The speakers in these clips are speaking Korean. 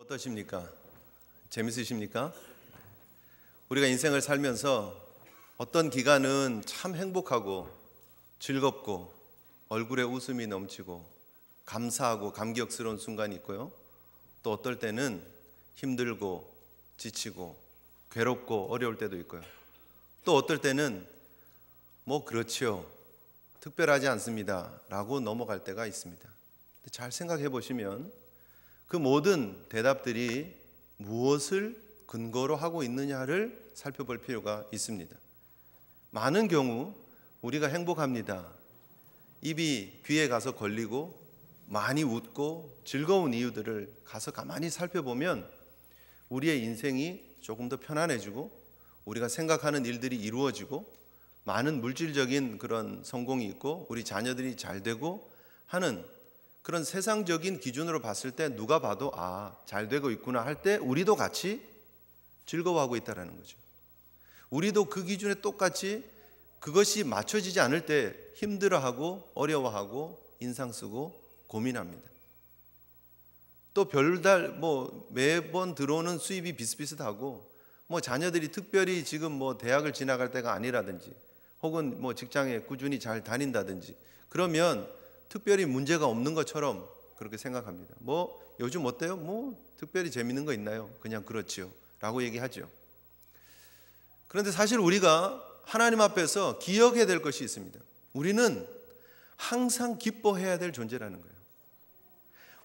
어떠십니까? 재밌으십니까? 우리가 인생을 살면서 어떤 기간은 참 행복하고 즐겁고 얼굴에 웃음이 넘치고 감사하고 감격스러운 순간이 있고요. 또 어떨 때는 힘들고 지치고 괴롭고 어려울 때도 있고요. 또 어떨 때는 뭐 그렇지요, 특별하지 않습니다 라고 넘어갈 때가 있습니다. 잘 생각해 보시면 그 모든 대답들이 무엇을 근거로 하고 있느냐를 살펴볼 필요가 있습니다. 많은 경우 우리가 행복합니다, 입이 귀에 가서 걸리고 많이 웃고 즐거운 이유들을 가서 가만히 살펴보면 우리의 인생이 조금 더 편안해지고 우리가 생각하는 일들이 이루어지고 많은 물질적인 그런 성공이 있고 우리 자녀들이 잘 되고 하는 그런 세상적인 기준으로 봤을 때 누가 봐도 잘 되고 있구나 할 때 우리도 같이 즐거워하고 있다는 거죠. 우리도 그 기준에 똑같이 그것이 맞춰지지 않을 때 힘들어하고 어려워하고 인상 쓰고 고민합니다. 또 별달 매번 들어오는 수입이 비슷비슷하고 자녀들이 특별히 지금 대학을 지나갈 때가 아니라든지 혹은 직장에 꾸준히 잘 다닌다든지 그러면 특별히 문제가 없는 것처럼 그렇게 생각합니다. 요즘 어때요? 특별히 재밌는 거 있나요? 그냥 그렇지요 라고 얘기하죠. 그런데 사실 우리가 하나님 앞에서 기억해야 될 것이 있습니다. 우리는 항상 기뻐해야 될 존재라는 거예요.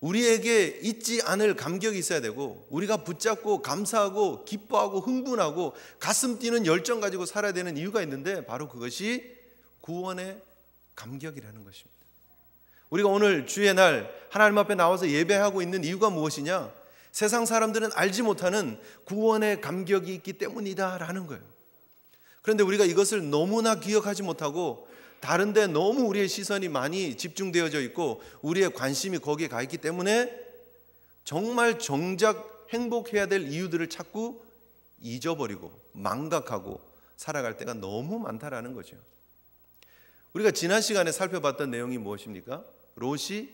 우리에게 잊지 않을 감격이 있어야 되고 우리가 붙잡고 감사하고 기뻐하고 흥분하고 가슴 뛰는 열정 가지고 살아야 되는 이유가 있는데 바로 그것이 구원의 감격이라는 것입니다. 우리가 오늘 주의 날 하나님 앞에 나와서 예배하고 있는 이유가 무엇이냐? 세상 사람들은 알지 못하는 구원의 감격이 있기 때문이다 라는 거예요. 그런데 우리가 이것을 너무나 기억하지 못하고 다른 데 너무 우리의 시선이 많이 집중되어져 있고 우리의 관심이 거기에 가 있기 때문에 정말 정작 행복해야 될 이유들을 자꾸 잊어버리고 망각하고 살아갈 때가 너무 많다라는 거죠. 우리가 지난 시간에 살펴봤던 내용이 무엇입니까? 롯이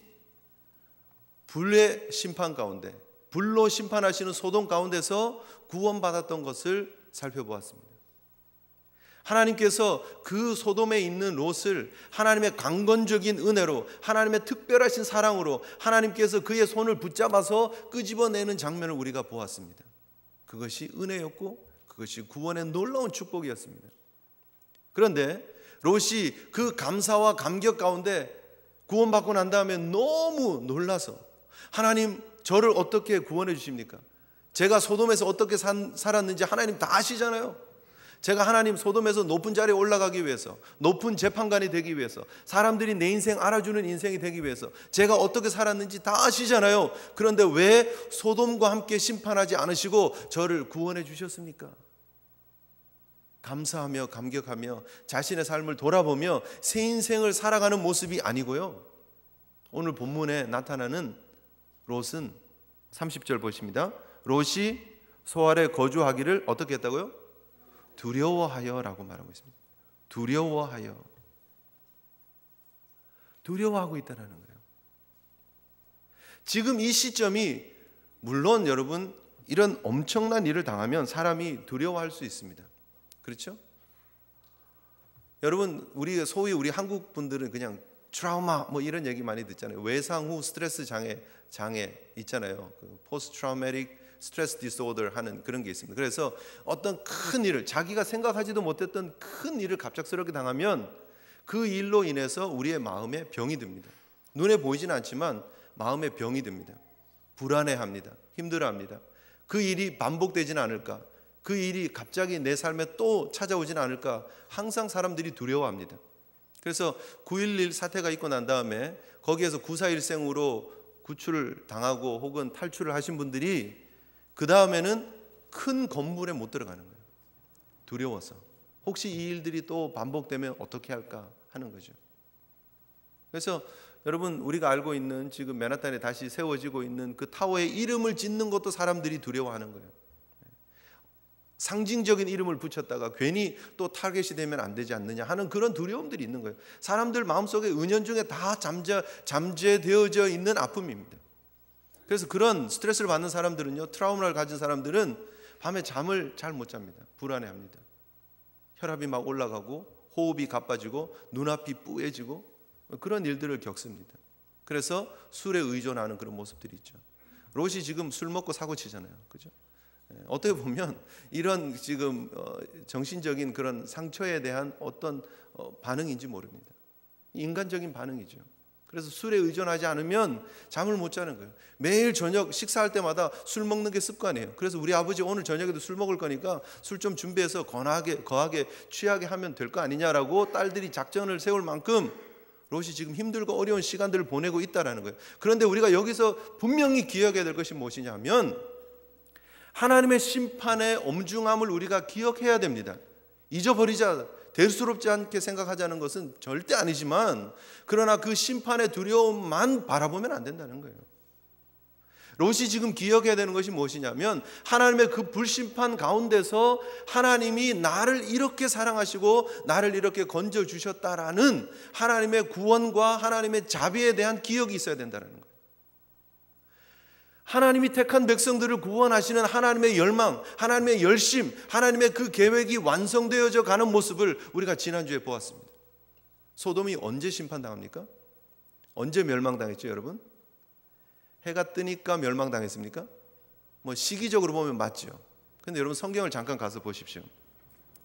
불의 심판 가운데, 불로 심판하시는 소돔 가운데서 구원받았던 것을 살펴보았습니다. 하나님께서 그 소돔에 있는 롯을 하나님의 강건적인 은혜로, 하나님의 특별하신 사랑으로 하나님께서 그의 손을 붙잡아서 끄집어내는 장면을 우리가 보았습니다. 그것이 은혜였고 그것이 구원의 놀라운 축복이었습니다. 그런데 롯이 그 감사와 감격 가운데 구원받고 난 다음에 너무 놀라서 하나님 저를 어떻게 구원해 주십니까? 제가 소돔에서 어떻게 살았는지 하나님 다 아시잖아요. 제가 하나님 소돔에서 높은 자리에 올라가기 위해서, 높은 재판관이 되기 위해서, 사람들이 내 인생 알아주는 인생이 되기 위해서 제가 어떻게 살았는지 다 아시잖아요. 그런데 왜 소돔과 함께 심판하지 않으시고 저를 구원해 주셨습니까? 감사하며 감격하며 자신의 삶을 돌아보며 새 인생을 살아가는 모습이 아니고요. 오늘 본문에 나타나는 롯은 30절 보십니다. 롯이 소 아래 거주하기를 어떻게 했다고요? 두려워하여 라고 말하고 있습니다. 두려워하고 있다는 거예요. 지금 이 시점이 물론 여러분 이런 엄청난 일을 당하면 사람이 두려워할 수 있습니다. 그렇죠? 여러분 소위 우리 한국 분들은 그냥 트라우마 이런 얘기 많이 듣잖아요. 외상 후 스트레스 장애 있잖아요. 포스트 트라우마틱 스트레스 디소더 하는 그런 게 있습니다. 그래서 어떤 큰 일을 자기가 생각하지도 못했던 큰 일을 갑작스럽게 당하면 그 일로 인해서 우리의 마음에 병이 듭니다. 눈에 보이지는 않지만 마음에 병이 듭니다. 불안해합니다. 힘들어합니다. 그 일이 반복되지는 않을까? 그 일이 갑자기 내 삶에 또 찾아오지는 않을까? 항상 사람들이 두려워합니다. 그래서 9.11 사태가 있고 난 다음에 거기에서 9.4일생으로 구출을 당하고 혹은 탈출을 하신 분들이 그 다음에는 큰 건물에 못 들어가는 거예요. 두려워서. 혹시 이 일들이 또 반복되면 어떻게 할까 하는 거죠. 그래서 여러분 우리가 알고 있는 지금 맨하탄에 다시 세워지고 있는 그 타워의 이름을 짓는 것도 사람들이 두려워하는 거예요. 상징적인 이름을 붙였다가 괜히 또 타겟이 되면 안 되지 않느냐 하는 그런 두려움들이 있는 거예요. 사람들 마음속에 은연중에 다 잠재되어져 있는 아픔입니다. 그래서 그런 스트레스를 받는 사람들은요, 트라우마를 가진 사람들은 밤에 잠을 잘 못 잡니다. 불안해합니다. 혈압이 막 올라가고 호흡이 가빠지고 눈앞이 뿌얘지고 그런 일들을 겪습니다. 그래서 술에 의존하는 그런 모습들이 있죠. 롯이 지금 술 먹고 사고 치잖아요. 그죠? 어떻게 보면 이런 지금 정신적인 그런 상처에 대한 어떤 반응인지 모릅니다. 인간적인 반응이죠. 그래서 술에 의존하지 않으면 잠을 못 자는 거예요. 매일 저녁 식사할 때마다 술 먹는 게 습관이에요. 그래서 우리 아버지 오늘 저녁에도 술 먹을 거니까 술 좀 준비해서 거하게 취하게 하면 될 거 아니냐라고 딸들이 작전을 세울 만큼 롯이 지금 힘들고 어려운 시간들을 보내고 있다라는 거예요. 그런데 우리가 여기서 분명히 기억해야 될 것이 무엇이냐면 하나님의 심판의 엄중함을 우리가 기억해야 됩니다. 잊어버리자, 대수롭지 않게 생각하자는 것은 절대 아니지만 그러나 그 심판의 두려움만 바라보면 안 된다는 거예요. 롯이 지금 기억해야 되는 것이 무엇이냐면 하나님의 그 불심판 가운데서 하나님이 나를 이렇게 사랑하시고 나를 이렇게 건져주셨다라는 하나님의 구원과 하나님의 자비에 대한 기억이 있어야 된다는 거예요. 하나님이 택한 백성들을 구원하시는 하나님의 열망, 하나님의 열심, 하나님의 그 계획이 완성되어져 가는 모습을 우리가 지난주에 보았습니다. 소돔이 언제 심판당합니까? 언제 멸망당했죠, 여러분? 해가 뜨니까 멸망당했습니까? 뭐 시기적으로 보면 맞죠. 근데 여러분 성경을 잠깐 가서 보십시오.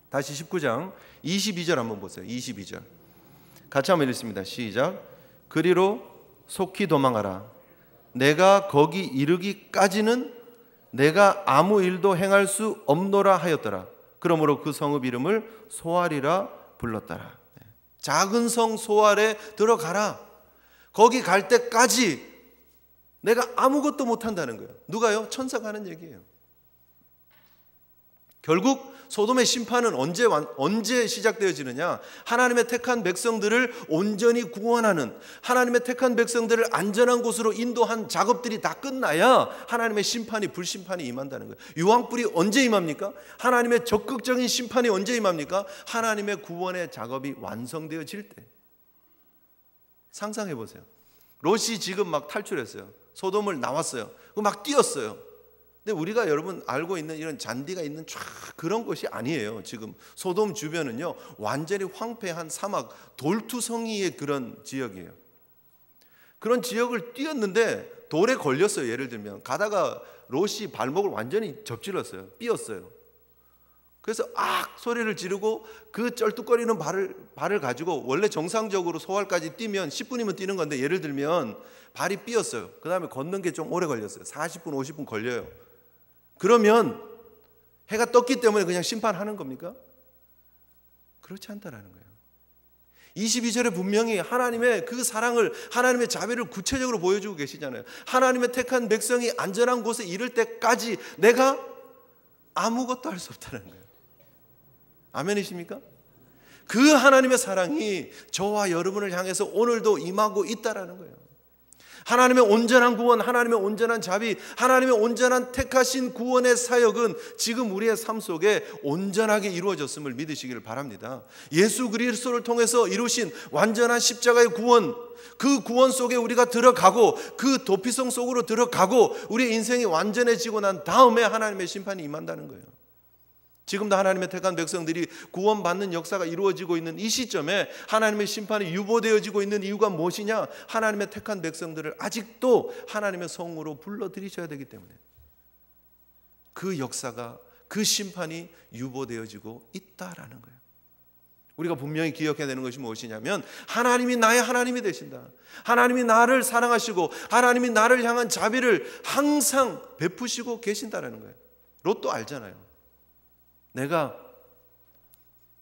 다시 19장 22절 한번 보세요. 22절 같이 한번 읽습니다. 시작. 그리로 속히 도망하라. 내가 거기 이르기까지는 내가 아무 일도 행할 수 없노라 하였더라. 그러므로 그 성읍 이름을 소알이라 불렀더라. 작은 성 소알에 들어가라. 거기 갈 때까지 내가 아무것도 못한다는 거예요. 누가요? 천사가 하는 얘기예요. 결국 소돔의 심판은 언제 시작되어지느냐? 하나님의 택한 백성들을 온전히 구원하는, 하나님의 택한 백성들을 안전한 곳으로 인도한 작업들이 다 끝나야 하나님의 심판이, 불심판이 임한다는 거예요. 유황불이 언제 임합니까? 하나님의 적극적인 심판이 언제 임합니까? 하나님의 구원의 작업이 완성되어질 때. 상상해 보세요. 롯이 지금 막 탈출했어요. 소돔을 나왔어요. 막 뛰었어요. 근데 우리가 여러분 알고 있는 이런 잔디가 있는 쫙 그런 곳이 아니에요. 지금 소돔 주변은요 완전히 황폐한 사막, 돌투성이의 그런 지역이에요. 그런 지역을 뛰었는데 돌에 걸렸어요. 예를 들면 가다가 롯이 발목을 완전히 접질렀어요. 삐었어요. 그래서 악 소리를 지르고 그 쩔뚝거리는 발을 가지고, 원래 정상적으로 소알까지 뛰면 10분이면 뛰는 건데 예를 들면 발이 삐었어요. 그 다음에 걷는 게 좀 오래 걸렸어요. 40분 50분 걸려요. 그러면 해가 떴기 때문에 그냥 심판하는 겁니까? 그렇지 않다라는 거예요. 22절에 분명히 하나님의 그 사랑을, 하나님의 자비를 구체적으로 보여주고 계시잖아요. 하나님의 택한 백성이 안전한 곳에 이를 때까지 내가 아무것도 할 수 없다는 거예요. 아멘이십니까? 그 하나님의 사랑이 저와 여러분을 향해서 오늘도 임하고 있다라는 거예요. 하나님의 온전한 구원, 하나님의 온전한 자비, 하나님의 온전한 택하신 구원의 사역은 지금 우리의 삶 속에 온전하게 이루어졌음을 믿으시기를 바랍니다. 예수 그리스도를 통해서 이루신 완전한 십자가의 구원, 그 구원 속에 우리가 들어가고 그 도피성 속으로 들어가고 우리의 인생이 완전해지고 난 다음에 하나님의 심판이 임한다는 거예요. 지금도 하나님의 택한 백성들이 구원받는 역사가 이루어지고 있는 이 시점에 하나님의 심판이 유보되어지고 있는 이유가 무엇이냐? 하나님의 택한 백성들을 아직도 하나님의 성으로 불러들이셔야 되기 때문에 그 역사가, 그 심판이 유보되어지고 있다라는 거예요. 우리가 분명히 기억해야 되는 것이 무엇이냐면 하나님이 나의 하나님이 되신다. 하나님이 나를 사랑하시고 하나님이 나를 향한 자비를 항상 베푸시고 계신다라는 거예요. 롯도 알잖아요. 내가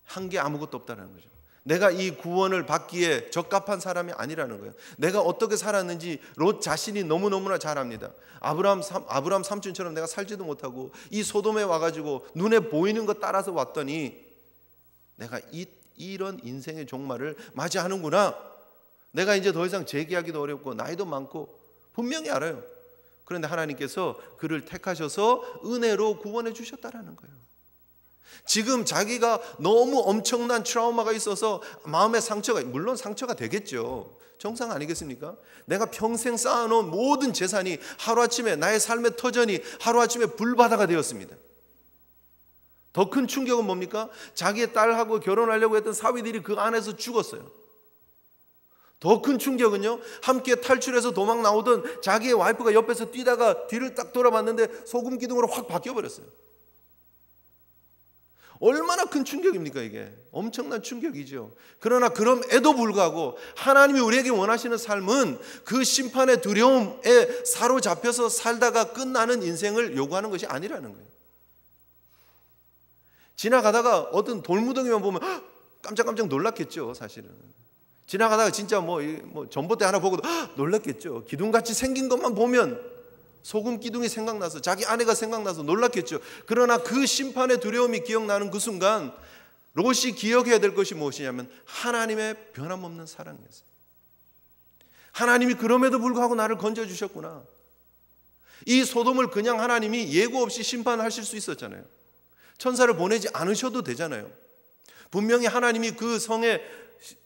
한 게 아무것도 없다는 거죠. 내가 이 구원을 받기에 적합한 사람이 아니라는 거예요. 내가 어떻게 살았는지 롯 자신이 너무너무나 잘 압니다. 아브라함 삼촌처럼 내가 살지도 못하고 이 소돔에 와가지고 눈에 보이는 것 따라서 왔더니 내가 이런 인생의 종말을 맞이하는구나. 내가 이제 더 이상 재기하기도 어렵고 나이도 많고 분명히 알아요. 그런데 하나님께서 그를 택하셔서 은혜로 구원해 주셨다라는 거예요. 지금 자기가 너무 엄청난 트라우마가 있어서 마음의 상처가, 물론 상처가 되겠죠. 정상 아니겠습니까? 내가 평생 쌓아놓은 모든 재산이 하루아침에, 나의 삶의 터전이 하루아침에 불바다가 되었습니다. 더 큰 충격은 뭡니까? 자기의 딸하고 결혼하려고 했던 사위들이 그 안에서 죽었어요. 더 큰 충격은요, 함께 탈출해서 도망 나오던 자기의 와이프가 옆에서 뛰다가 뒤를 딱 돌아봤는데 소금 기둥으로 확 바뀌어버렸어요. 얼마나 큰 충격입니까? 이게 엄청난 충격이죠. 그러나 그럼에도 불구하고 하나님이 우리에게 원하시는 삶은 그 심판의 두려움에 사로잡혀서 살다가 끝나는 인생을 요구하는 것이 아니라는 거예요. 지나가다가 어떤 돌무더기만 보면 깜짝깜짝 놀랐겠죠. 사실은 지나가다가 진짜 뭐 전봇대 하나 보고도 놀랐겠죠. 기둥같이 생긴 것만 보면 소금 기둥이 생각나서, 자기 아내가 생각나서 놀랐겠죠. 그러나 그 심판의 두려움이 기억나는 그 순간 롯이 기억해야 될 것이 무엇이냐면 하나님의 변함없는 사랑이었어요. 하나님이 그럼에도 불구하고 나를 건져주셨구나. 이 소돔을 그냥 하나님이 예고 없이 심판하실 수 있었잖아요. 천사를 보내지 않으셔도 되잖아요. 분명히 하나님이 그 성에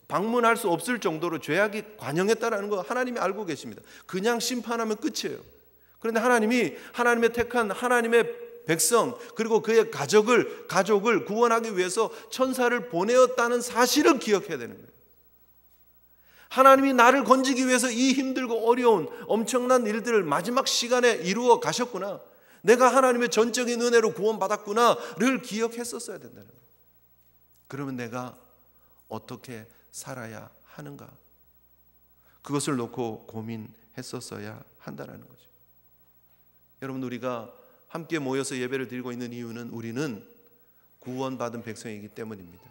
방문할 수 없을 정도로 죄악이 관영했다는 거 하나님이 알고 계십니다. 그냥 심판하면 끝이에요. 그런데 하나님이 하나님의 택한 하나님의 백성, 그리고 그의 가족을 구원하기 위해서 천사를 보내었다는 사실을 기억해야 되는 거예요. 하나님이 나를 건지기 위해서 이 힘들고 어려운 엄청난 일들을 마지막 시간에 이루어 가셨구나, 내가 하나님의 전적인 은혜로 구원받았구나를 기억했었어야 된다는 거예요. 그러면 내가 어떻게 살아야 하는가, 그것을 놓고 고민했었어야 한다는 거죠. 여러분, 우리가 함께 모여서 예배를 드리고 있는 이유는 우리는 구원받은 백성이기 때문입니다.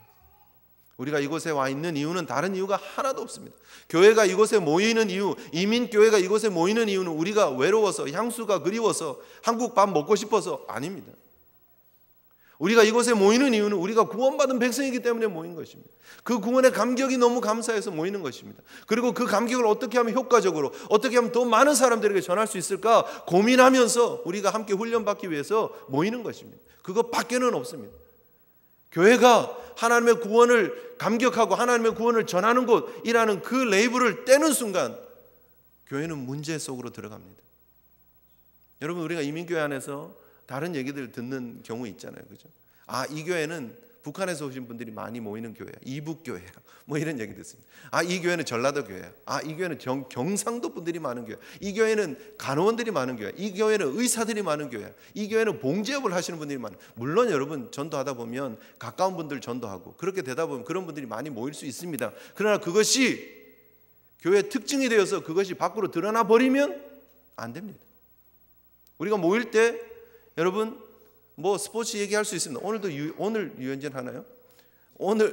우리가 이곳에 와 있는 이유는 다른 이유가 하나도 없습니다. 교회가 이곳에 모이는 이유, 이민교회가 이곳에 모이는 이유는 우리가 외로워서, 향수가 그리워서, 한국 밥 먹고 싶어서 아닙니다. 우리가 이곳에 모이는 이유는 우리가 구원받은 백성이기 때문에 모인 것입니다. 그 구원의 감격이 너무 감사해서 모이는 것입니다. 그리고 그 감격을 어떻게 하면 효과적으로, 어떻게 하면 더 많은 사람들에게 전할 수 있을까 고민하면서 우리가 함께 훈련받기 위해서 모이는 것입니다. 그것밖에는 없습니다. 교회가 하나님의 구원을 감격하고 하나님의 구원을 전하는 곳이라는 그 레이블을 떼는 순간 교회는 문제 속으로 들어갑니다. 여러분, 우리가 이민교회 안에서 다른 얘기들 듣는 경우 있잖아요. 그죠? 이 교회는 북한에서 오신 분들이 많이 모이는 교회야. 이북교회야. 뭐 이런 얘기 듣습니다. 이 교회는 전라도 교회야. 이 교회는 경상도 분들이 많은 교회야. 이 교회는 간호원들이 많은 교회야. 이 교회는 의사들이 많은 교회야. 이 교회는 봉제업을 하시는 분들이 많아요. 물론 여러분, 전도하다 보면 가까운 분들 전도하고 그렇게 되다 보면 그런 분들이 많이 모일 수 있습니다. 그러나 그것이 교회의 특징이 되어서 그것이 밖으로 드러나 버리면 안 됩니다. 우리가 모일 때 여러분, 뭐 스포츠 얘기할 수 있습니다. 오늘 유현진 하나요?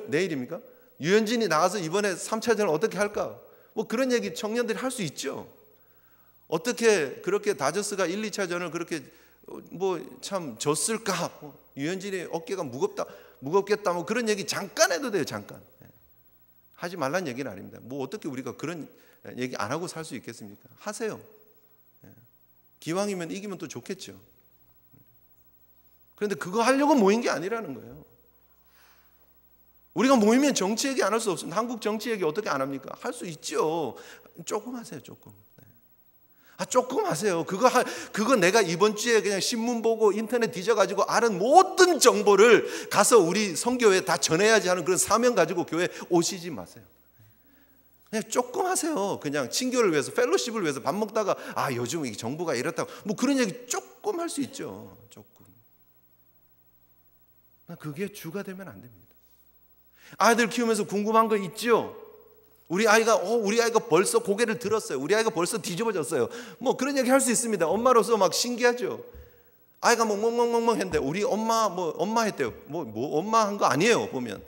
내일입니까? 유현진이 나가서 이번에 3차전을 어떻게 할까? 뭐 그런 얘기 청년들이 할 수 있죠. 어떻게 그렇게 다저스가 1, 2차전을 그렇게 뭐 참 졌을까? 유현진의 어깨가 무겁겠다. 뭐 그런 얘기 잠깐 해도 돼요. 잠깐. 하지 말란 얘기는 아닙니다. 뭐 어떻게 우리가 그런 얘기 안 하고 살 수 있겠습니까? 하세요. 기왕이면 이기면 또 좋겠죠. 그런데 그거 하려고 모인 게 아니라는 거예요. 우리가 모이면 정치 얘기 안 할 수 없습니다. 한국 정치 얘기 어떻게 안 합니까? 할 수 있죠. 조금 하세요. 조금. 조금 하세요. 그거 내가 이번 주에 그냥 신문 보고 인터넷 뒤져가지고 아는 모든 정보를 가서 우리 선교회에 다 전해야지 하는 그런 사명 가지고 교회 오시지 마세요. 그냥 조금 하세요. 그냥 친교를 위해서, 펠로십을 위해서 밥 먹다가 요즘 이 정부가 이렇다고 뭐 그런 얘기 조금 할 수 있죠. 조금. 그게 주가 되면 안 됩니다. 아이들 키우면서 궁금한 거 있죠? 우리 아이가 벌써 고개를 들었어요. 우리 아이가 벌써 뒤집어졌어요. 뭐 그런 얘기 할 수 있습니다. 엄마로서 막 신기하죠. 아이가 뭐 멍멍멍멍 했는데 우리 엄마 했대요. 뭐 엄마 한 거 아니에요. 보면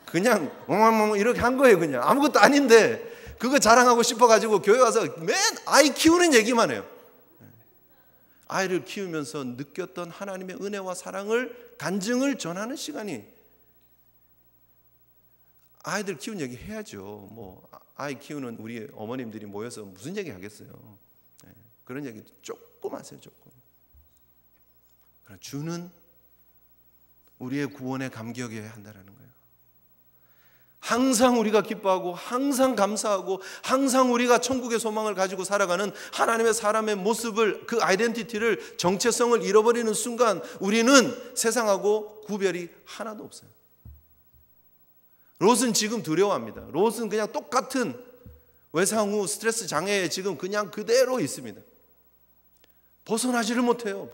그냥 멍멍멍 이렇게 한 거예요. 그냥 아무것도 아닌데 그거 자랑하고 싶어가지고 교회 와서 맨 아이 키우는 얘기만 해요. 아이를 키우면서 느꼈던 하나님의 은혜와 사랑을 간증을 전하는 시간이, 아이들 키운 얘기 해야죠. 뭐 아이 키우는 우리 어머님들이 모여서 무슨 얘기 하겠어요. 그런 얘기 조금 하세요. 조금. 주는 우리의 구원에 감격해야 한다는 거예요. 항상 우리가 기뻐하고 항상 감사하고 항상 우리가 천국의 소망을 가지고 살아가는 하나님의 사람의 모습을, 그 아이덴티티를, 정체성을 잃어버리는 순간 우리는 세상하고 구별이 하나도 없어요. 롯은 지금 두려워합니다. 롯은 그냥 똑같은 외상 후 스트레스 장애에 지금 그냥 그대로 있습니다. 벗어나지를 못해요.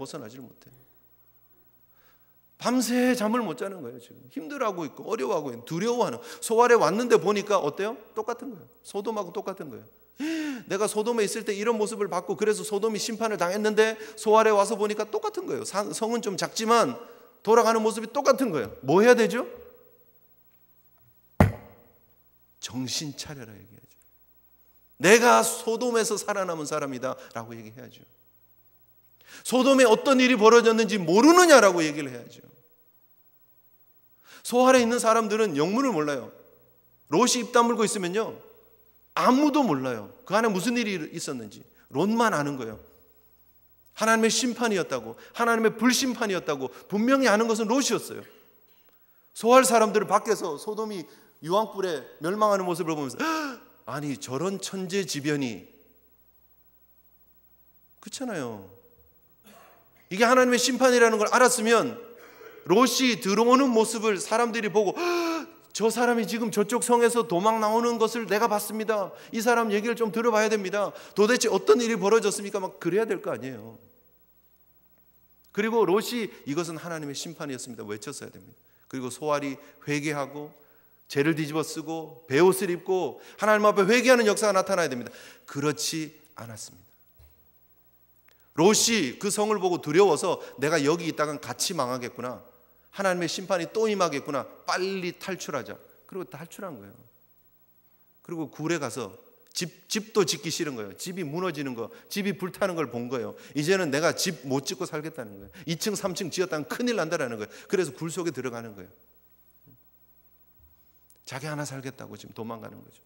밤새 잠을 못 자는 거예요. 지금 힘들어하고 있고 어려워하고 있고 두려워하는. 소알에 왔는데 보니까 어때요? 똑같은 거예요. 소돔하고 똑같은 거예요. 내가 소돔에 있을 때 이런 모습을 봤고 그래서 소돔이 심판을 당했는데 소알에 와서 보니까 똑같은 거예요. 성은 좀 작지만 돌아가는 모습이 똑같은 거예요. 뭐 해야 되죠? 정신 차려라 얘기하죠. 내가 소돔에서 살아남은 사람이다 라고 얘기해야죠. 소돔에 어떤 일이 벌어졌는지 모르느냐라고 얘기를 해야죠. 소알에 있는 사람들은 영문을 몰라요. 롯이 입 다물고 있으면요 아무도 몰라요. 그 안에 무슨 일이 있었는지. 롯만 아는 거예요. 하나님의 심판이었다고, 하나님의 불심판이었다고 분명히 아는 것은 롯이었어요. 소알 사람들은 밖에서 소돔이 유황불에 멸망하는 모습을 보면서 아니 저런 천재지변이, 그렇잖아요. 이게 하나님의 심판이라는 걸 알았으면 롯이 들어오는 모습을 사람들이 보고 저 사람이 지금 저쪽 성에서 도망 나오는 것을 내가 봤습니다. 이 사람 얘기를 좀 들어봐야 됩니다. 도대체 어떤 일이 벌어졌습니까? 막 그래야 될 거 아니에요. 그리고 롯이 이것은 하나님의 심판이었습니다 외쳤어야 됩니다. 그리고 소알이 회개하고 죄를 뒤집어 쓰고 베옷을 입고 하나님 앞에 회개하는 역사가 나타나야 됩니다. 그렇지 않았습니다. 롯이 그 성을 보고 두려워서 내가 여기 있다간 같이 망하겠구나, 하나님의 심판이 또 임하겠구나, 빨리 탈출하자. 그리고 탈출한 거예요. 그리고 굴에 가서 집도 짓기 싫은 거예요. 집이 무너지는 거, 집이 불타는 걸 본 거예요. 이제는 내가 집 못 짓고 살겠다는 거예요. 2층 3층 지었다면 큰일 난다라는 거예요. 그래서 굴 속에 들어가는 거예요. 자기 하나 살겠다고 지금 도망가는 거죠.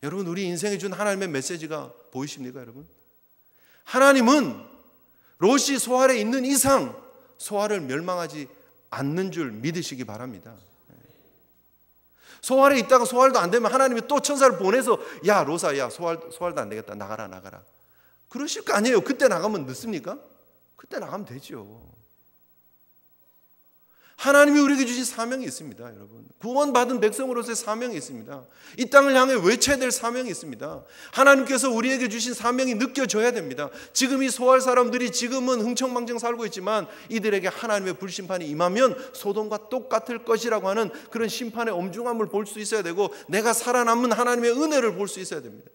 여러분, 우리 인생에 준 하나님의 메시지가 보이십니까, 여러분? 하나님은 롯이 소알에 있는 이상 소알을 멸망하지 않는 줄 믿으시기 바랍니다. 소알에 있다가 소알도 안 되면 하나님이 또 천사를 보내서 야 롯아, 야 소알도 안 되겠다, 나가라. 그러실 거 아니에요. 그때 나가면 늦습니까? 그때 나가면 되죠. 하나님이 우리에게 주신 사명이 있습니다, 여러분. 구원받은 백성으로서의 사명이 있습니다. 이 땅을 향해 외쳐야 될 사명이 있습니다. 하나님께서 우리에게 주신 사명이 느껴져야 됩니다. 지금 이 소알 사람들이 지금은 흥청망청 살고 있지만 이들에게 하나님의 불심판이 임하면 소돔과 똑같을 것이라고 하는 그런 심판의 엄중함을 볼 수 있어야 되고, 내가 살아남은 하나님의 은혜를 볼 수 있어야 됩니다.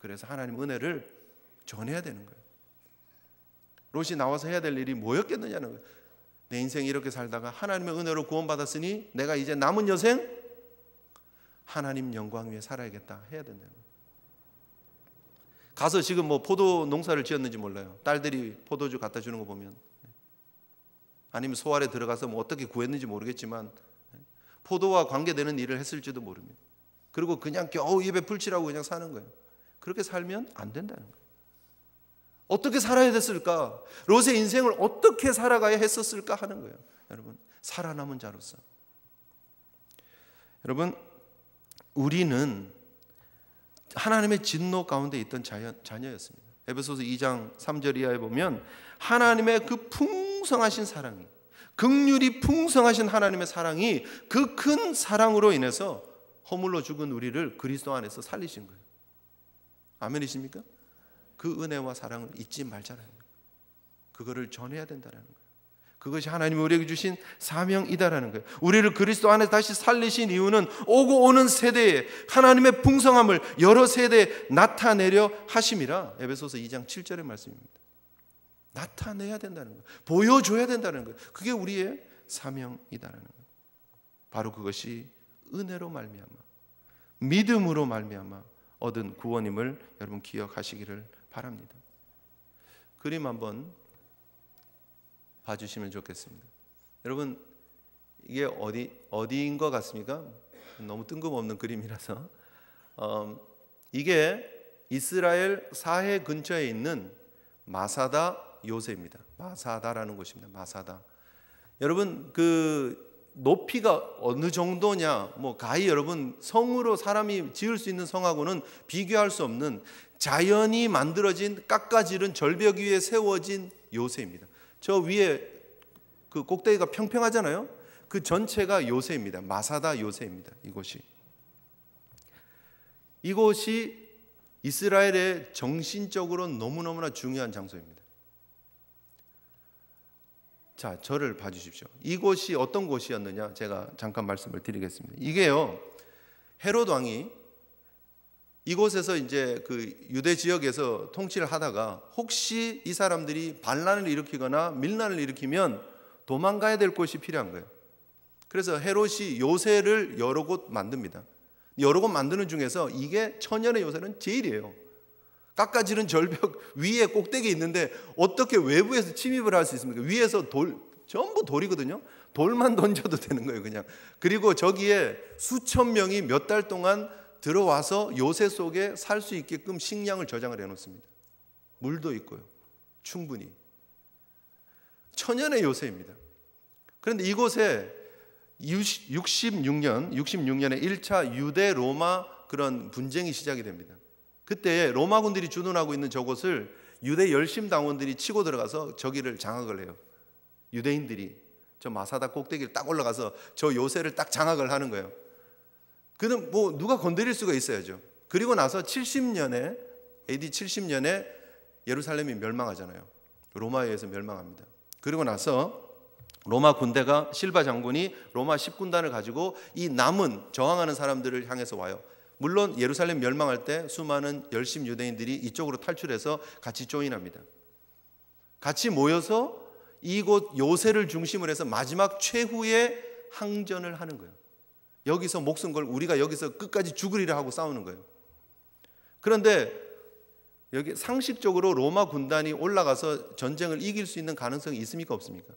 그래서 하나님 은혜를 전해야 되는 거예요. 롯이 나와서 해야 될 일이 뭐였겠느냐는 거예요. 내 인생 이렇게 살다가 하나님의 은혜로 구원받았으니 내가 이제 남은 여생 하나님 영광 위에 살아야겠다 해야 된다는 거예요. 가서 지금 뭐 포도 농사를 지었는지 몰라요. 딸들이 포도주 갖다 주는 거 보면, 아니면 소알에 들어가서 뭐 어떻게 구했는지 모르겠지만 포도와 관계되는 일을 했을지도 모릅니다. 그리고 그냥 겨우 입에 풀칠하고 그냥 사는 거예요. 그렇게 살면 안 된다는 거예요. 어떻게 살아야 됐을까? 롯의 인생을 어떻게 살아가야 했었을까 하는 거예요. 여러분, 살아남은 자로서. 여러분, 우리는 하나님의 진노 가운데 있던 자녀였습니다. 에베소서 2장 3절 이하에 보면 하나님의 그 풍성하신 사랑이, 긍휼이 풍성하신 하나님의 사랑이 그 큰 사랑으로 인해서 허물로 죽은 우리를 그리스도 안에서 살리신 거예요. 아멘이십니까? 그 은혜와 사랑을 잊지 말자라는 거예요. 그거를 전해야 된다는 거예요. 그것이 하나님이 우리에게 주신 사명이다라는 거예요. 우리를 그리스도 안에 다시 살리신 이유는 오고 오는 세대에 하나님의 풍성함을 여러 세대에 나타내려 하심이라. 에베소서 2장 7절의 말씀입니다. 나타내야 된다는 거예요. 보여줘야 된다는 거예요. 그게 우리의 사명이다라는 거예요. 바로 그것이 은혜로 말미암아, 믿음으로 말미암아 얻은 구원임을 여러분 기억하시기를 바랍니다. 그림 한번 봐주시면 좋겠습니다. 여러분, 이게 어디인 것 같습니까? 너무 뜬금없는 그림이라서. 이게 이스라엘 사해 근처에 있는 마사다 요새입니다. 마사다라는 곳입니다. 마사다. 여러분 그 높이가 어느 정도냐, 뭐 가히 여러분 성으로 사람이 지을 수 있는 성하고는 비교할 수 없는 자연이 만들어진 깎아지른 절벽 위에 세워진 요새입니다. 저 위에 그 꼭대기가 평평하잖아요. 그 전체가 요새입니다. 마사다 요새입니다. 이곳이 이스라엘의 정신적으로 너무너무나 중요한 장소입니다. 자, 저를 봐주십시오. 이곳이 어떤 곳이었느냐 제가 잠깐 말씀을 드리겠습니다. 이게요, 헤롯 왕이 이곳에서 이제 그 유대 지역에서 통치를 하다가 혹시 이 사람들이 반란을 일으키거나 밀란을 일으키면 도망가야 될 곳이 필요한 거예요. 그래서 헤롯이 요새를 여러 곳 만듭니다. 여러 곳 만드는 중에서 이게 천연의 요새는 제일이에요. 깎아지른 절벽 위에 꼭대기에 있는데 어떻게 외부에서 침입을 할 수 있습니까? 위에서 전부 돌이거든요. 돌만 던져도 되는 거예요, 그냥. 그리고 저기에 수천 명이 몇 달 동안 들어와서 요새 속에 살 수 있게끔 식량을 저장을 해놓습니다. 물도 있고요, 충분히. 천연의 요새입니다. 그런데 이곳에 66년에 1차 유대 로마 그런 분쟁이 시작이 됩니다. 그때 로마군들이 주둔하고 있는 저곳을 유대 열심당원들이 치고 들어가서 저기를 장악을 해요. 유대인들이 저 마사다 꼭대기를 딱 올라가서 저 요새를 딱 장악을 하는 거예요. 그는 뭐 누가 건드릴 수가 있어야죠. 그리고 나서 70년에 AD 70년에 예루살렘이 멸망하잖아요. 로마에 의해서 멸망합니다. 그리고 나서 로마 군대가 실바 장군이 로마 10군단을 가지고 이 남은 저항하는 사람들을 향해서 와요. 물론 예루살렘 멸망할 때 수많은 열심 유대인들이 이쪽으로 탈출해서 같이 조인합니다. 같이 모여서 이곳 요새를 중심으로 해서 마지막 최후의 항전을 하는 거예요. 여기서 목숨 걸 우리가 여기서 끝까지 죽으리라 하고 싸우는 거예요. 그런데 여기 상식적으로 로마 군단이 올라가서 전쟁을 이길 수 있는 가능성이 있습니까? 없습니까?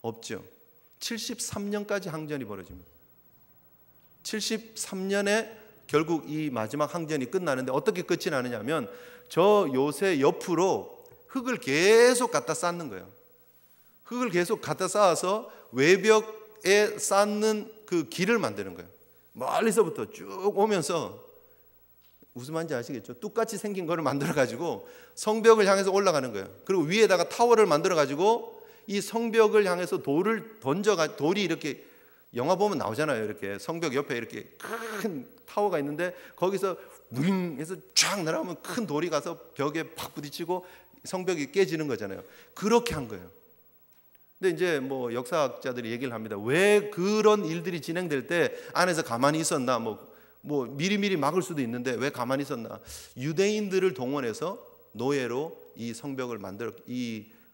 없죠. 73년까지 항전이 벌어집니다. 73년에 결국 이 마지막 항전이 끝나는데 어떻게 끝이 나느냐면 저 요새 옆으로 흙을 계속 갖다 쌓는 거예요. 흙을 계속 갖다 쌓아서 외벽에 쌓는 그 길을 만드는 거예요. 멀리서부터 쭉 오면서 무슨 말인지 아시겠죠? 뚝같이 생긴 거를 만들어 가지고 성벽을 향해서 올라가는 거예요. 그리고 위에다가 타워를 만들어 가지고 이 성벽을 향해서 돌을 던져가 돌이 이렇게 영화 보면 나오잖아요. 이렇게 성벽 옆에 이렇게 큰 타워가 있는데 거기서 무링 해서 쫙 날아가면 큰 돌이 가서 벽에 팍 부딪히고 성벽이 깨지는 거잖아요. 그렇게 한 거예요. 근데 이제 뭐 역사학자들이 얘기를 합니다. 왜 그런 일들이 진행될 때 안에서 가만히 있었나? 뭐 미리미리 막을 수도 있는데 왜 가만히 있었나? 유대인들을 동원해서 노예로 이 성벽을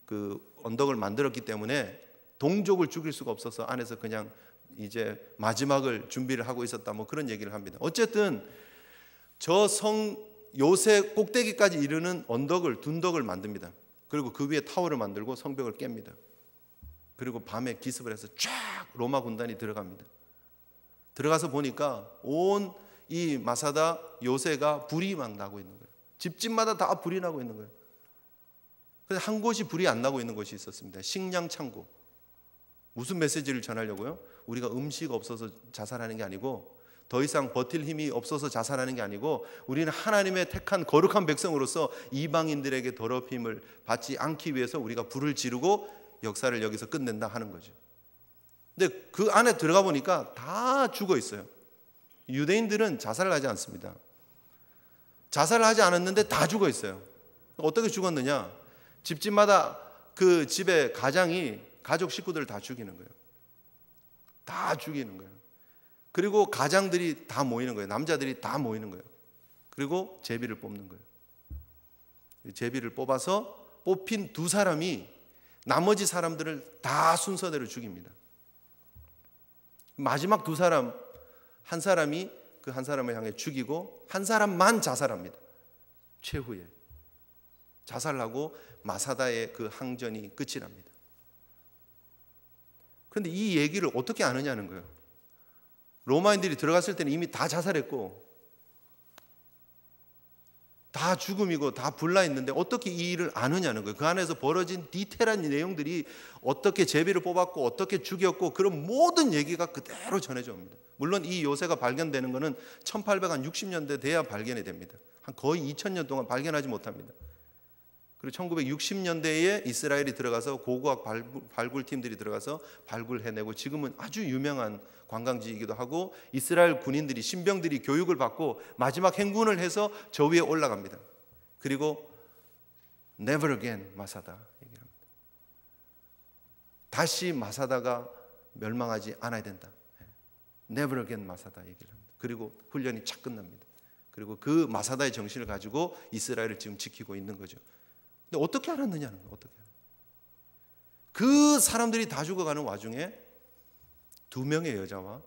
그 언덕을 만들었기 때문에 동족을 죽일 수가 없어서 안에서 그냥 이제 마지막을 준비를 하고 있었다. 뭐 그런 얘기를 합니다. 어쨌든 저 성 요새 꼭대기까지 이르는 둔덕을 만듭니다. 그리고 그 위에 타워를 만들고 성벽을 깹니다. 그리고 밤에 기습을 해서 쫙 로마 군단이 들어갑니다. 들어가서 보니까 온 이 마사다 요새가 불이 막 나고 있는 거예요. 집집마다 다 불이 나고 있는 거예요. 그래서 한 곳이 불이 안 나고 있는 곳이 있었습니다. 식량 창고. 무슨 메시지를 전하려고요? 우리가 음식 없어서 자살하는 게 아니고 더 이상 버틸 힘이 없어서 자살하는 게 아니고 우리는 하나님의 택한 거룩한 백성으로서 이방인들에게 더럽힘을 받지 않기 위해서 우리가 불을 지르고 역사를 여기서 끝낸다 하는 거죠. 근데 그 안에 들어가 보니까 다 죽어 있어요. 유대인들은 자살을 하지 않습니다. 자살을 하지 않았는데 다 죽어 있어요. 어떻게 죽었느냐? 집집마다 그 집의 가장이 가족 식구들을 다 죽이는 거예요. 다 죽이는 거예요. 그리고 가장들이 다 모이는 거예요. 남자들이 다 모이는 거예요. 그리고 제비를 뽑는 거예요. 제비를 뽑아서 뽑힌 두 사람이 나머지 사람들을 다 순서대로 죽입니다. 마지막 두 사람, 한 사람이 그 한 사람을 향해 죽이고 한 사람만 자살합니다. 최후에 자살하고 마사다의 그 항전이 끝이 납니다. 그런데 이 얘기를 어떻게 아느냐는 거예요. 로마인들이 들어갔을 때는 이미 다 자살했고 다 죽음이고 다 불나 있는데 어떻게 이 일을 아느냐는 거예요. 그 안에서 벌어진 디테일한 내용들이 어떻게 제비를 뽑았고 어떻게 죽였고 그런 모든 얘기가 그대로 전해져 옵니다. 물론 이 요새가 발견되는 것은 1860년대 돼야 발견이 됩니다. 한 거의 2000년 동안 발견하지 못합니다. 그리고 1960년대에 이스라엘이 들어가서 고고학 발굴팀들이 들어가서 발굴해내고 지금은 아주 유명한 관광지이기도 하고 이스라엘 군인들이 신병들이 교육을 받고 마지막 행군을 해서 저 위에 올라갑니다. 그리고 Never again 마사다 얘기를 합니다. 다시 마사다가 멸망하지 않아야 된다. Never again 마사다 얘기를 합니다. 그리고 훈련이 착 끝납니다. 그리고 그 마사다의 정신을 가지고 이스라엘을 지금 지키고 있는 거죠. 근데 어떻게 알았느냐는 거예요. 어떻게. 그 사람들이 다 죽어가는 와중에 2명의 여자와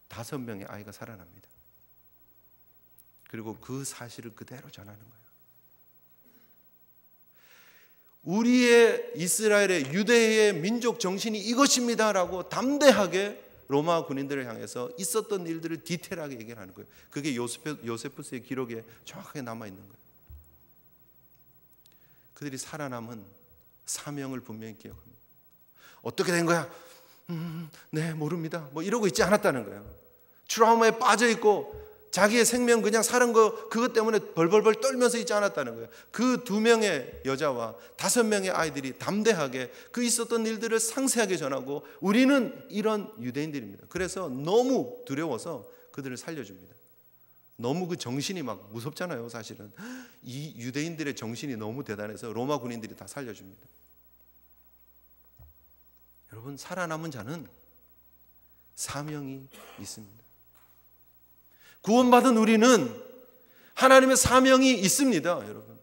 5명의 아이가 살아납니다. 그리고 그 사실을 그대로 전하는 거예요. 우리의 이스라엘의 유대의 민족 정신이 이것입니다라고 담대하게 로마 군인들을 향해서 있었던 일들을 디테일하게 얘기를 하는 거예요. 그게 요세푸스의 기록에 정확하게 남아있는 거예요. 그들이 살아남은 사명을 분명히 기억합니다. 어떻게 된 거야? 네, 모릅니다. 뭐 이러고 있지 않았다는 거예요. 트라우마에 빠져 있고 자기의 생명 그냥 사는 거 그것 때문에 벌벌벌 떨면서 있지 않았다는 거예요. 그 2명의 여자와 5명의 아이들이 담대하게 그 있었던 일들을 상세하게 전하고 우리는 이런 유대인들입니다. 그래서 너무 두려워서 그들을 살려줍니다. 너무 그 정신이 막 무섭잖아요. 사실은 이 유대인들의 정신이 너무 대단해서 로마 군인들이 다 살려줍니다. 여러분, 살아남은 자는 사명이 있습니다. 구원받은 우리는 하나님의 사명이 있습니다. 여러분,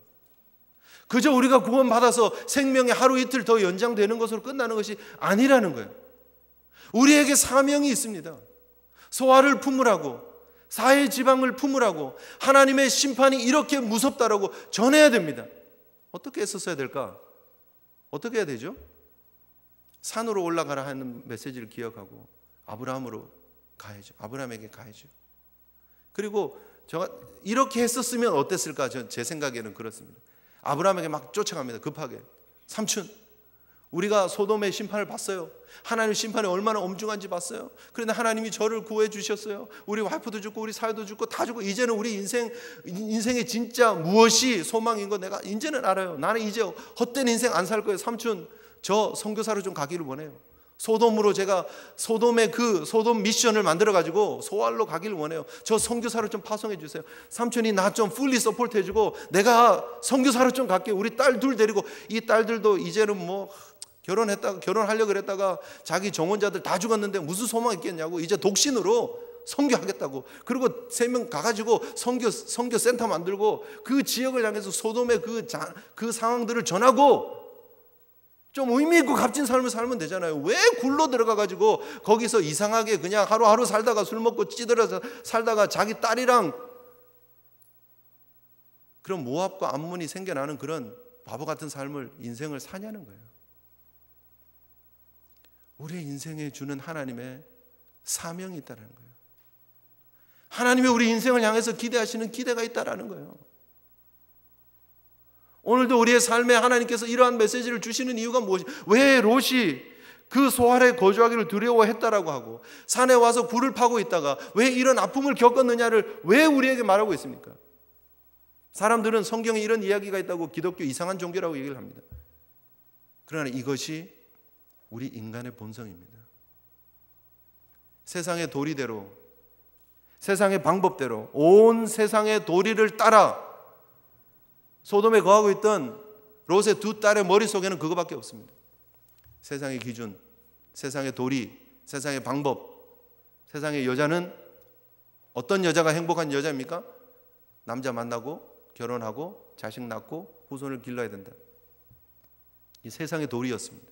그저 우리가 구원받아서 생명의 하루 이틀 더 연장되는 것으로 끝나는 것이 아니라는 거예요. 우리에게 사명이 있습니다. 소아를 품으라고, 사회 지방을 품으라고, 하나님의 심판이 이렇게 무섭다라고 전해야 됩니다. 어떻게 했었어야 될까? 어떻게 해야 되죠? 산으로 올라가라 하는 메시지를 기억하고 아브라함으로 가야죠. 아브라함에게 가야죠. 그리고 제가 이렇게 했었으면 어땠을까? 제 생각에는 그렇습니다. 아브라함에게 막 쫓아갑니다. 급하게. 삼촌, 우리가 소돔의 심판을 봤어요. 하나님 심판이 얼마나 엄중한지 봤어요. 그런데 하나님이 저를 구해 주셨어요. 우리 와이프도 죽고 우리 사위도 죽고 다 죽고 이제는 우리 인생의 진짜 무엇이 소망인 거 내가 이제는 알아요. 나는 이제 헛된 인생 안 살 거예요. 삼촌, 저 선교사로 좀 가기를 원해요. 소돔으로 제가 소돔의 그 소돔 미션을 만들어 가지고 소알로 가기를 원해요. 저 선교사로 좀 파송해 주세요. 삼촌이 나 좀 풀리 서포트 해주고 내가 선교사로 좀 갈게요. 우리 딸 둘 데리고, 이 딸들도 이제는 뭐 결혼하려고 그랬다가 자기 정혼자들 다 죽었는데 무슨 소망 있겠냐고 이제 독신으로 선교하겠다고. 그리고 3명 가가지고 선교 센터 만들고 그 지역을 향해서 소돔의 그 상황들을 전하고 좀 의미 있고 값진 삶을 살면 되잖아요. 왜 굴로 들어가가지고 거기서 이상하게 그냥 하루하루 살다가 술 먹고 찌들어서 살다가 자기 딸이랑 그런 모압과 암몬이 생겨나는 그런 바보 같은 삶을, 인생을 사냐는 거예요. 우리의 인생에 주는 하나님의 사명이 있다는 거예요. 하나님이 우리 인생을 향해서 기대하시는 기대가 있다는 거예요. 오늘도 우리의 삶에 하나님께서 이러한 메시지를 주시는 이유가 무엇이에요? 왜 롯이 그 소알에 거주하기를 두려워했다라고 하고 산에 와서 불을 파고 있다가 왜 이런 아픔을 겪었느냐를 왜 우리에게 말하고 있습니까? 사람들은 성경에 이런 이야기가 있다고 기독교 이상한 종교라고 얘기를 합니다. 그러나 이것이 우리 인간의 본성입니다. 세상의 도리대로, 세상의 방법대로 온 세상의 도리를 따라 소돔에 거하고 있던 롯의 2 딸의 머릿속에는 그거밖에 없습니다. 세상의 기준, 세상의 도리, 세상의 방법. 세상의 여자는 어떤 여자가 행복한 여자입니까? 남자 만나고 결혼하고 자식 낳고 후손을 길러야 된다. 이 세상의 도리였습니다.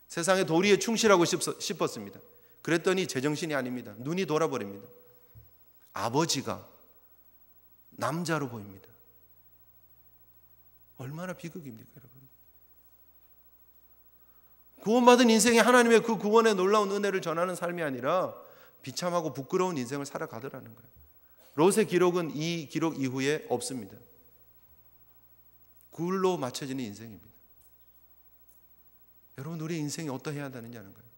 세상의 도리에 충실하고 싶었습니다. 그랬더니 제정신이 아닙니다. 눈이 돌아버립니다. 아버지가 남자로 보입니다. 얼마나 비극입니까, 여러분? 구원받은 인생이 하나님의 그 구원의 놀라운 은혜를 전하는 삶이 아니라 비참하고 부끄러운 인생을 살아가더라는 거예요. 롯의 기록은 이 기록 이후에 없습니다. 굴로 맞춰지는 인생입니다. 여러분, 우리의 인생이 어떠해야 되느냐는 거예요.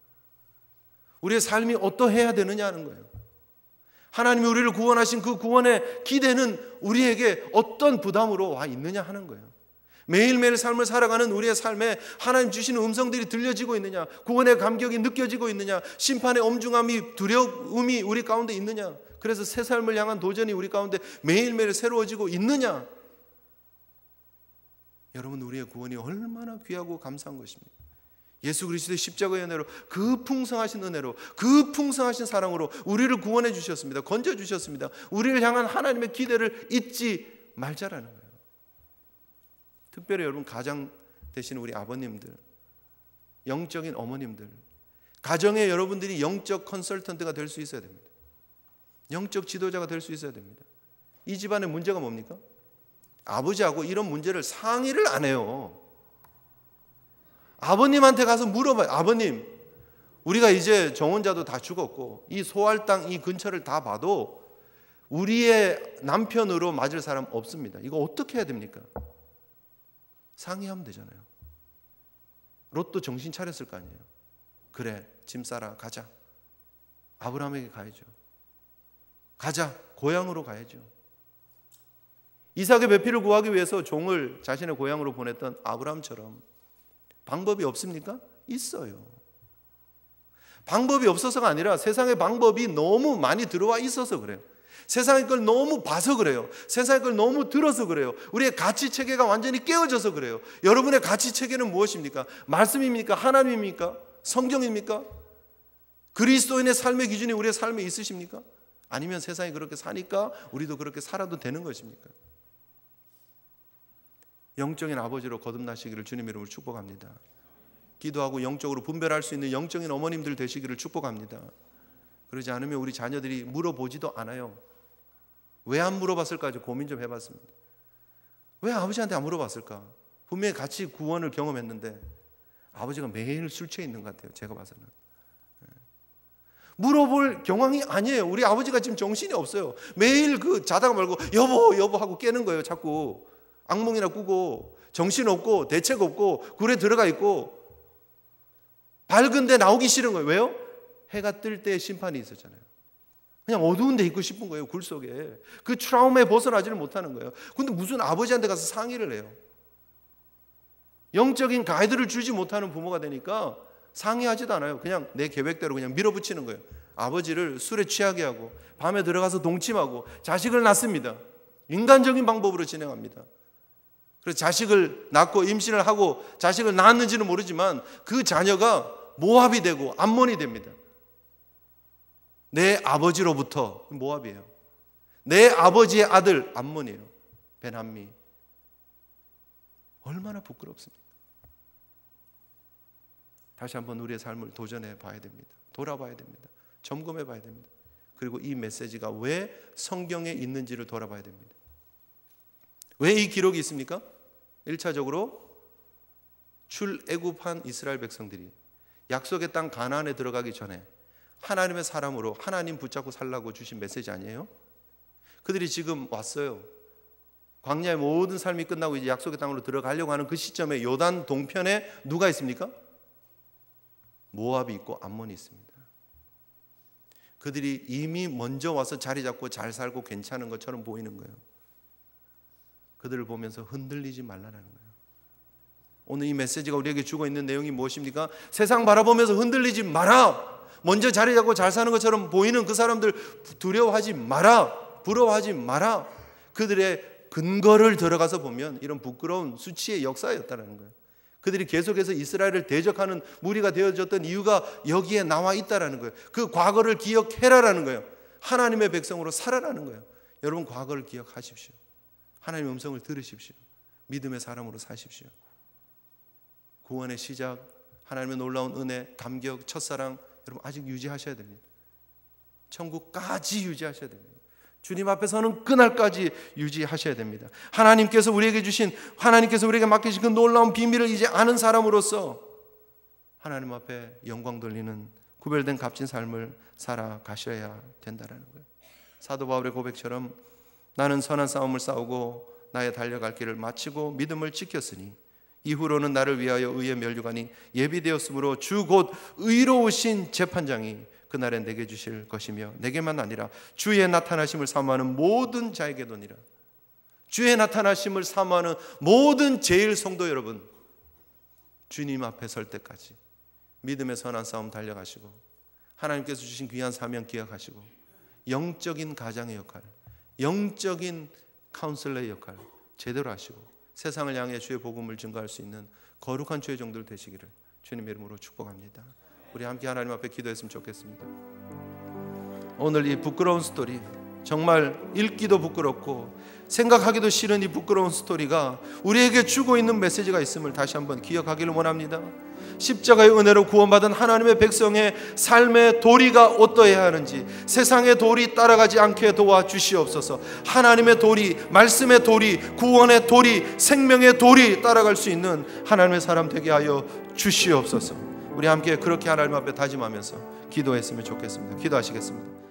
우리의 삶이 어떠해야 되느냐는 거예요. 하나님이 우리를 구원하신 그 구원의 기대는 우리에게 어떤 부담으로 와 있느냐 하는 거예요. 매일매일 삶을 살아가는 우리의 삶에 하나님 주시는 음성들이 들려지고 있느냐, 구원의 감격이 느껴지고 있느냐, 심판의 엄중함이, 두려움이 우리 가운데 있느냐, 그래서 새 삶을 향한 도전이 우리 가운데 매일매일 새로워지고 있느냐. 여러분, 우리의 구원이 얼마나 귀하고 감사한 것입니다. 예수 그리스도의 십자가의 은혜로, 그 풍성하신 은혜로, 그 풍성하신 사랑으로 우리를 구원해 주셨습니다. 건져 주셨습니다. 우리를 향한 하나님의 기대를 잊지 말자라는 거예요. 특별히 여러분, 가장 되시는 우리 아버님들, 영적인 어머님들, 가정에 여러분들이 영적 컨설턴트가 될 수 있어야 됩니다. 영적 지도자가 될 수 있어야 됩니다. 이 집안의 문제가 뭡니까? 아버지하고 이런 문제를 상의를 안 해요. 아버님한테 가서 물어봐요. 아버님, 우리가 이제 정혼자도 다 죽었고 이 소알 땅 이 근처를 다 봐도 우리의 남편으로 맞을 사람 없습니다. 이거 어떻게 해야 됩니까? 상의하면 되잖아요. 롯도 정신 차렸을 거 아니에요. 그래, 짐 싸라, 가자. 아브라함에게 가야죠. 가자, 고향으로 가야죠. 이삭의 배필을 구하기 위해서 종을 자신의 고향으로 보냈던 아브라함처럼 방법이 없습니까? 있어요. 방법이 없어서가 아니라 세상의 방법이 너무 많이 들어와 있어서 그래요. 세상의 걸 너무 봐서 그래요. 세상의 걸 너무 들어서 그래요. 우리의 가치 체계가 완전히 깨어져서 그래요. 여러분의 가치 체계는 무엇입니까? 말씀입니까? 하나님입니까? 성경입니까? 그리스도인의 삶의 기준이 우리의 삶에 있으십니까? 아니면 세상이 그렇게 사니까 우리도 그렇게 살아도 되는 것입니까? 영적인 아버지로 거듭나시기를 주님 이름으로 축복합니다. 기도하고 영적으로 분별할 수 있는 영적인 어머님들 되시기를 축복합니다. 그러지 않으면 우리 자녀들이 물어보지도 않아요. 왜 안 물어봤을까? 고민 좀 해봤습니다. 왜 아버지한테 안 물어봤을까? 분명히 같이 구원을 경험했는데 아버지가 매일 술 취해 있는 것 같아요. 제가 봐서는. 물어볼 경황이 아니에요. 우리 아버지가 지금 정신이 없어요. 매일 그 자다가 말고 여보 여보 하고 깨는 거예요. 자꾸 악몽이나 꾸고 정신없고 대책 없고 굴에 들어가 있고 밝은데 나오기 싫은 거예요. 왜요? 해가 뜰 때 심판이 있었잖아요. 그냥 어두운 데 있고 싶은 거예요. 굴 속에. 그 트라우마에 벗어나지를 못하는 거예요. 근데 무슨 아버지한테 가서 상의를 해요. 영적인 가이드를 주지 못하는 부모가 되니까 상의하지도 않아요. 그냥 내 계획대로 그냥 밀어붙이는 거예요. 아버지를 술에 취하게 하고 밤에 들어가서 동침하고 자식을 낳습니다. 인간적인 방법으로 진행합니다. 그래서 자식을 낳고 임신을 하고 자식을 낳았는지는 모르지만 그 자녀가 모압이 되고 암몬이 됩니다. 내 아버지로부터 모압이에요. 내 아버지의 아들 암몬이에요. 베남미. 얼마나 부끄럽습니까? 다시 한번 우리의 삶을 도전해 봐야 됩니다. 돌아봐야 됩니다. 점검해 봐야 됩니다. 그리고 이 메시지가 왜 성경에 있는지를 돌아봐야 됩니다. 왜 이 기록이 있습니까? 1차적으로 출애굽한 이스라엘 백성들이 약속의 땅 가나안에 들어가기 전에 하나님의 사람으로 하나님 붙잡고 살라고 주신 메시지 아니에요? 그들이 지금 왔어요. 광야의 모든 삶이 끝나고 이제 약속의 땅으로 들어가려고 하는 그 시점에 요단 동편에 누가 있습니까? 모압이 있고 암몬이 있습니다. 그들이 이미 먼저 와서 자리 잡고 잘 살고 괜찮은 것처럼 보이는 거예요. 그들을 보면서 흔들리지 말라는 거예요. 오늘 이 메시지가 우리에게 주고 있는 내용이 무엇입니까? 세상 바라보면서 흔들리지 마라. 먼저 자리 잡고 잘 사는 것처럼 보이는 그 사람들 두려워하지 마라. 부러워하지 마라. 그들의 근거를 들어가서 보면 이런 부끄러운 수치의 역사였다는 거예요. 그들이 계속해서 이스라엘을 대적하는 무리가 되어졌던 이유가 여기에 나와 있다는 거예요. 그 과거를 기억해라라는 거예요. 하나님의 백성으로 살아라는 거예요. 여러분, 과거를 기억하십시오. 하나님의 음성을 들으십시오. 믿음의 사람으로 사십시오. 구원의 시작, 하나님의 놀라운 은혜, 감격, 첫사랑, 여러분 아직 유지하셔야 됩니다. 천국까지 유지하셔야 됩니다. 주님 앞에서는 그날까지 유지하셔야 됩니다. 하나님께서 우리에게 맡기신 그 놀라운 비밀을 이제 아는 사람으로서 하나님 앞에 영광 돌리는 구별된 값진 삶을 살아가셔야 된다는 거예요. 사도 바울의 고백처럼 나는 선한 싸움을 싸우고 나의 달려갈 길을 마치고 믿음을 지켰으니 이후로는 나를 위하여 의의 면류관이 예비되었으므로 주 곧 의로우신 재판장이 그날에 내게 주실 것이며 내게만 아니라 주의 나타나심을 사모하는 모든 자에게도니라. 주의 나타나심을 사모하는 모든 제일 성도 여러분, 주님 앞에 설 때까지 믿음의 선한 싸움 달려가시고 하나님께서 주신 귀한 사명 기억하시고 영적인 가장의 역할, 영적인 카운슬러의 역할 제대로 하시고 세상을 향해 주의 복음을 증거할 수 있는 거룩한 주의 종들 되시기를 주님의 이름으로 축복합니다. 우리 함께 하나님 앞에 기도했으면 좋겠습니다. 오늘 이 부끄러운 스토리, 정말 읽기도 부끄럽고 생각하기도 싫은 이 부끄러운 스토리가 우리에게 주고 있는 메시지가 있음을 다시 한번 기억하기를 원합니다. 십자가의 은혜로 구원받은 하나님의 백성의 삶의 도리가 어떠해야 하는지, 세상의 도리 따라가지 않게 도와주시옵소서. 하나님의 도리, 말씀의 도리, 구원의 도리, 생명의 도리 따라갈 수 있는 하나님의 사람 되게 하여 주시옵소서. 우리 함께 그렇게 하나님 앞에 다짐하면서 기도했으면 좋겠습니다. 기도하시겠습니다.